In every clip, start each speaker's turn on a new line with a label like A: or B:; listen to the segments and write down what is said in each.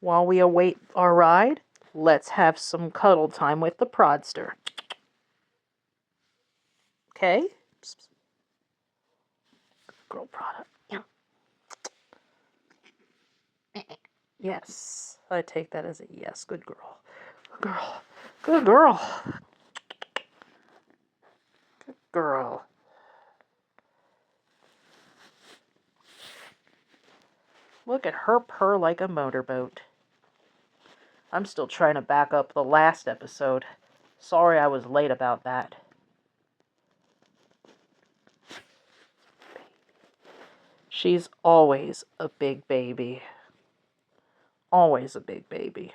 A: while we await our ride, let's have some cuddle time with the prodster. Okay? Girl product. Yeah. Yes. I take that as a yes. Good girl. Good girl. Good girl. Good girl. Look at her purr like a motorboat. I'm still trying to back up the last episode. Sorry I was late about that. She's always a big baby. Always a big baby.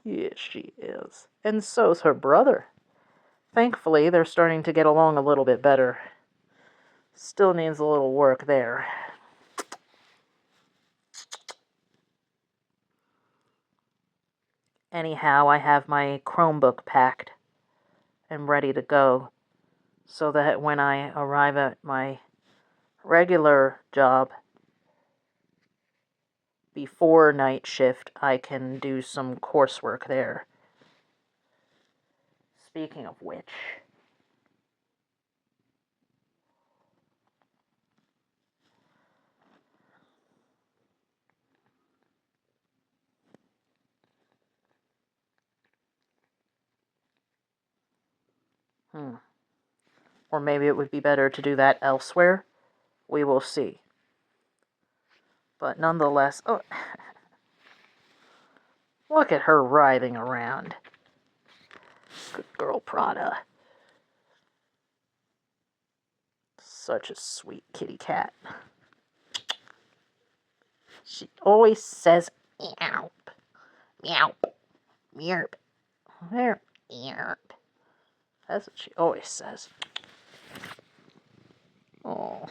A: Yes, she is. And so's her brother. Thankfully, they're starting to get along a little bit better. Still needs a little work there. Anyhow, I have my Chromebook packed and ready to go, so that when I arrive at my regular job before night shift, I can do some coursework there. Speaking of which, or maybe it would be better to do that elsewhere. We will see. But nonetheless, oh, look at her writhing around. Good girl, Prada. Such a sweet kitty cat. She always says, meow, meow, meow, meow, meow. That's what she always says. Oh,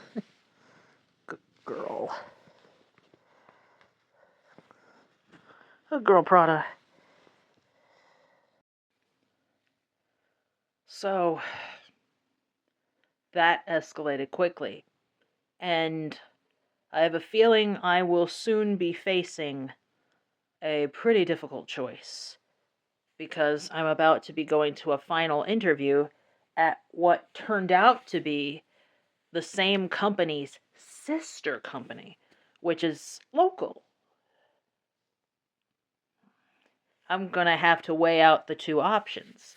A: good girl. Good girl, Prada. So, that escalated quickly. And I have a feeling I will soon be facing a pretty difficult choice. Because I'm about to be going to a final interview at what turned out to be the same company's sister company, which is local. I'm going to have to weigh out the two options.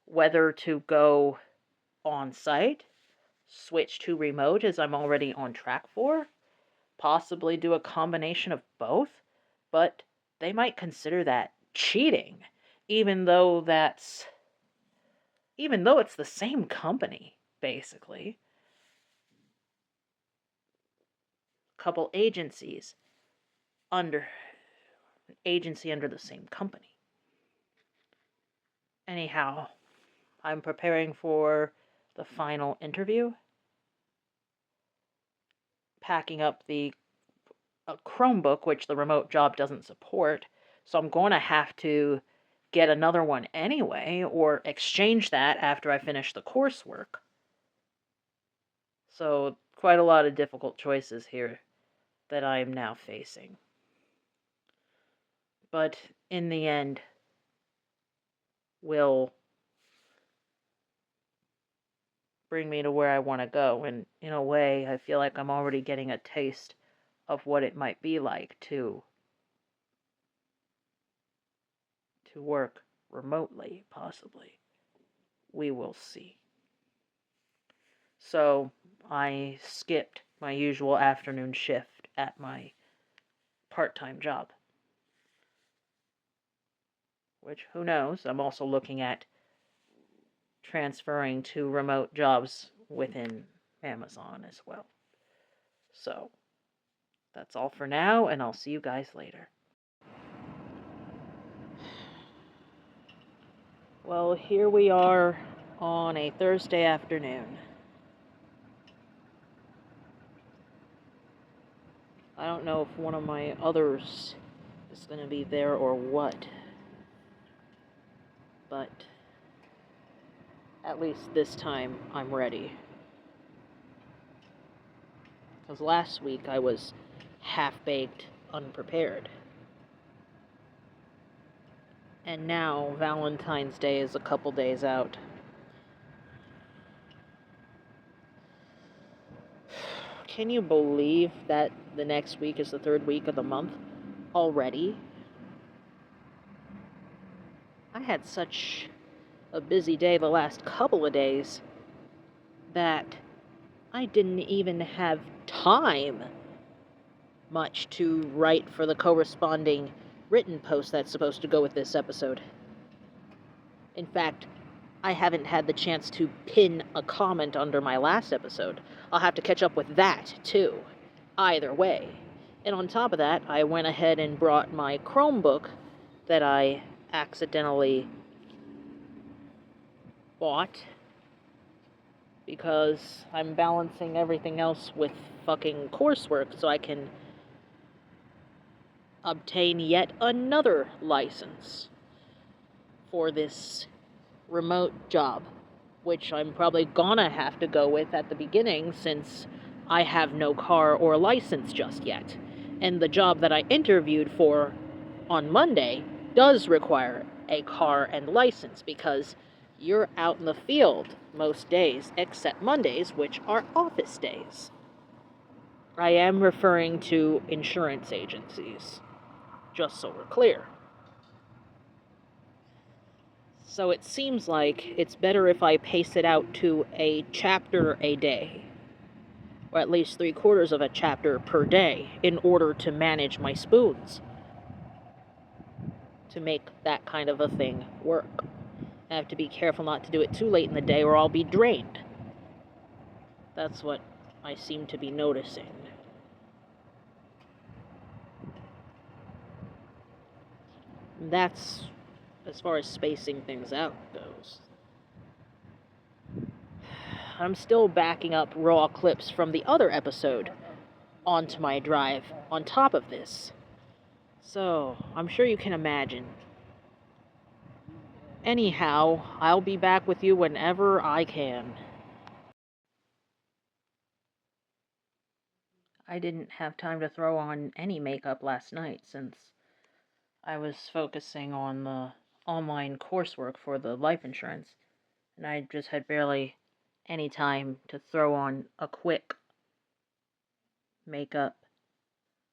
A: Whether to go on site, switch to remote as I'm already on track for, possibly do a combination of both, but they might consider that cheating, even though it's the same company, basically. Couple agencies under the same company. Anyhow, I'm preparing for the final interview, packing up the Chromebook, which the remote job doesn't support, so I'm going to have to get another one anyway, or exchange that after I finish the coursework. So, quite a lot of difficult choices here that I am now facing. But in the end, will bring me to where I want to go. And in a way, I feel like I'm already getting a taste of what it might be like to work remotely, possibly. We will see. So, I skipped my usual afternoon shift at my part-time job. Which, who knows, I'm also looking at transferring to remote jobs within Amazon as well. So, that's all for now, and I'll see you guys later. Well, here we are on a Thursday afternoon. I don't know if one of my others is going to be there or what, but at least this time I'm ready. Because last week I was half-baked unprepared. And now Valentine's Day is a couple days out. Can you believe that the next week is the third week of the month already? I had such a busy day the last couple of days that I didn't even have time much to write for the corresponding written post that's supposed to go with this episode. In fact, I haven't had the chance to pin a comment under my last episode. I'll have to catch up with that, too. Either way. And on top of that, I went ahead and brought my Chromebook that I accidentally bought because I'm balancing everything else with fucking coursework so I can obtain yet another license for this remote job, which I'm probably gonna have to go with at the beginning since I have no car or license just yet. And the job that I interviewed for on Monday does require a car and license because you're out in the field most days except Mondays, which are office days. I am referring to insurance agencies, just so we're clear. So it seems like it's better if I pace it out to a chapter a day, or at least 3/4 of a chapter per day, in order to manage my spoons, to make that kind of a thing work. I have to be careful not to do it too late in the day or I'll be drained. That's what I seem to be noticing. That's as far as spacing things out goes. I'm still backing up raw clips from the other episode onto my drive on top of this. So, I'm sure you can imagine. Anyhow, I'll be back with you whenever I can. I didn't have time to throw on any makeup last night since I was focusing on the online coursework for the life insurance, and I just had barely any time to throw on a quick makeup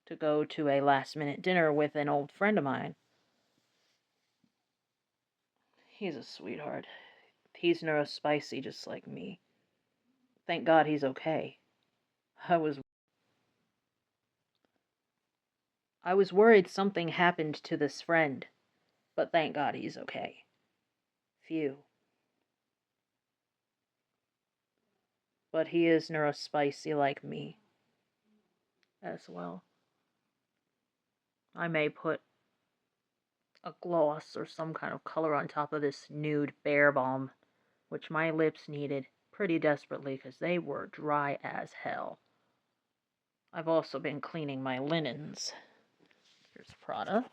A: to go to a last-minute dinner with an old friend of mine. He's a sweetheart. He's neurospicy just like me. Thank God he's okay. I was worried something happened to this friend, but thank God he's okay. Phew. But he is neurospicy like me as well. I may put a gloss or some kind of color on top of this nude bear balm, which my lips needed pretty desperately because they were dry as hell. I've also been cleaning my linens. Here's Prada.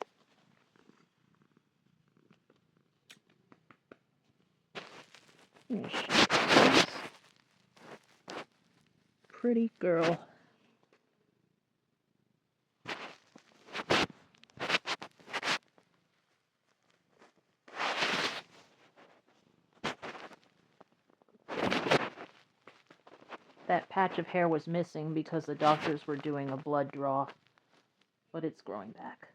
A: Pretty girl. That patch of hair was missing because the doctors were doing a blood draw, but it's growing back.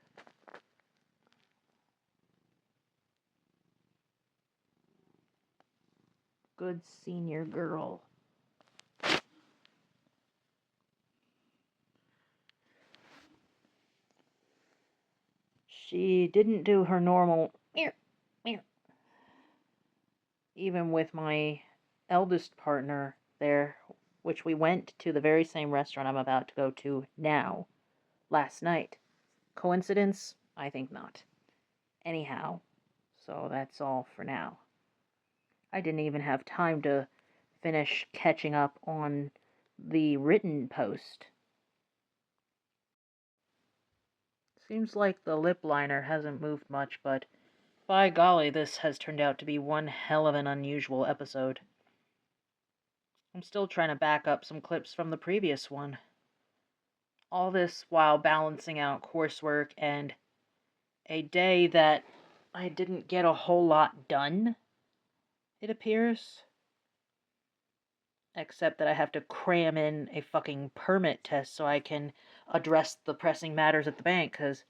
A: Good senior girl. She didn't do her normal meow, meow. Even with my eldest partner there, which we went to the very same restaurant I'm about to go to now, last night. Coincidence? I think not. Anyhow, so that's all for now. I didn't even have time to finish catching up on the written post. Seems like the lip liner hasn't moved much, but by golly, this has turned out to be one hell of an unusual episode. I'm still trying to back up some clips from the previous one. All this while balancing out coursework and a day that I didn't get a whole lot done, it appears. Except that I have to cram in a fucking permit test so I can address the pressing matters at the bank, because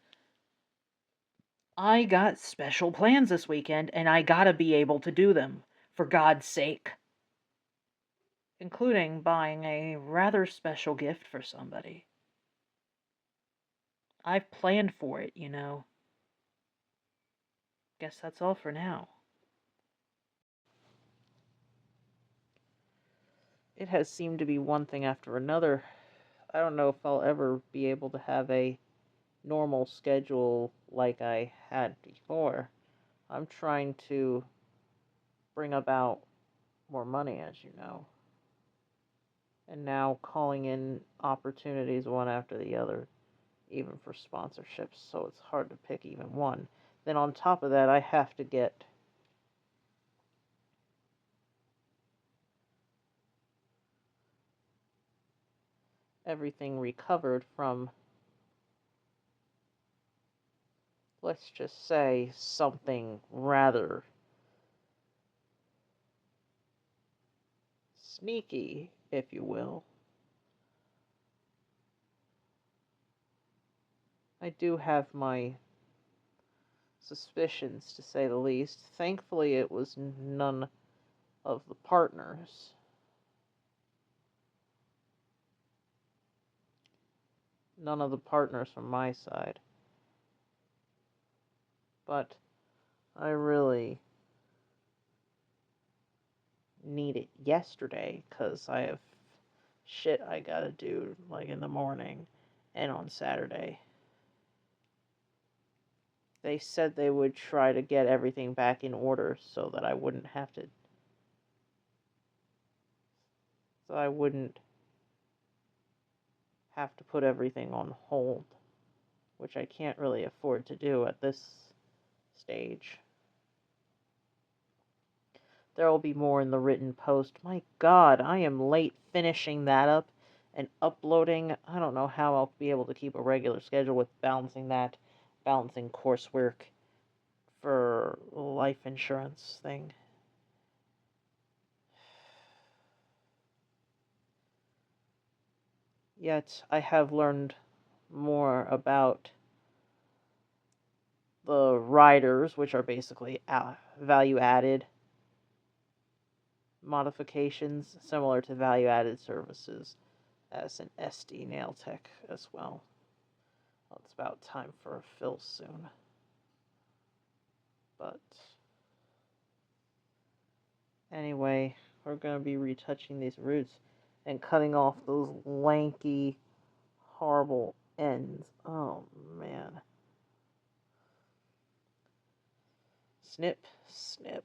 A: I got special plans this weekend and I gotta be able to do them, for God's sake. Including buying a rather special gift for somebody. I've planned for it, you know. Guess that's all for now. It has seemed to be one thing after another. I don't know if I'll ever be able to have a normal schedule like I had before. I'm trying to bring about more money, as you know. And now calling in opportunities one after the other, even for sponsorships, so it's hard to pick even one. Then on top of that, I have to get everything recovered from, let's just say, something rather sneaky, if you will. I do have my suspicions, to say the least. Thankfully, it was none of the partners. None of the partners from my side. But I really need it yesterday, because I have shit I gotta do, like in the morning and on Saturday. They said they would try to get everything back in order so that I wouldn't have to. So I wouldn't have to put everything on hold, which I can't really afford to do at this stage. There will be more in the written post. My God, I am late finishing that up and uploading. I don't know how I'll be able to keep a regular schedule with balancing coursework for life insurance thing. Yet I have learned more about the riders, which are basically value added modifications, similar to value added services, as an SD nail tech as well. Well, it's about time for a fill soon. But anyway, we're going to be retouching these roots and cutting off those lanky, horrible ends. Oh, man. Snip, snip.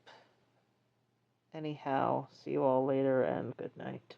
A: Anyhow, see you all later and good night.